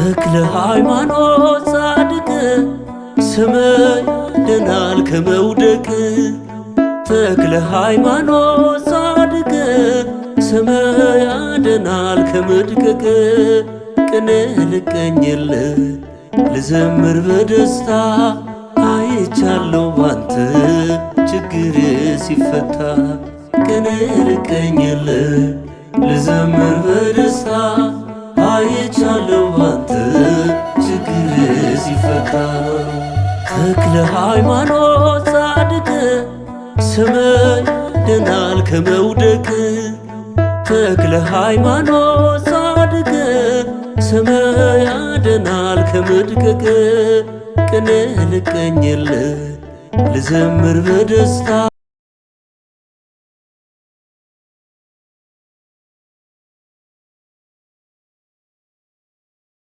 ተክለ ሃይማኖት ጻድቅ ስምህ ያድናል ከመውደቅ። ተክለ ሃይማኖት ጻድቅ ስምህ ያድናል ከመድቀቅ። ቅኔ ልቀኝልህ ልዘምር በደስታ አይቻለሁ ባንተ ችግሬ ሲፈታ። ቅኔ ልቀኝልህ ልዘምር በደስታ አይቻለሁ ባንተ ችግሬ ሲፈታ። ተክለ ሃይማኖት ጻድቅ ስምህ ያድናል ከመውደቅ። ተክለ ሃይማኖት ጻድቅ ስምህ ያድናል ከመድቀቅ። ቅኔ ልቀኝልህ ልዘምር በደስታ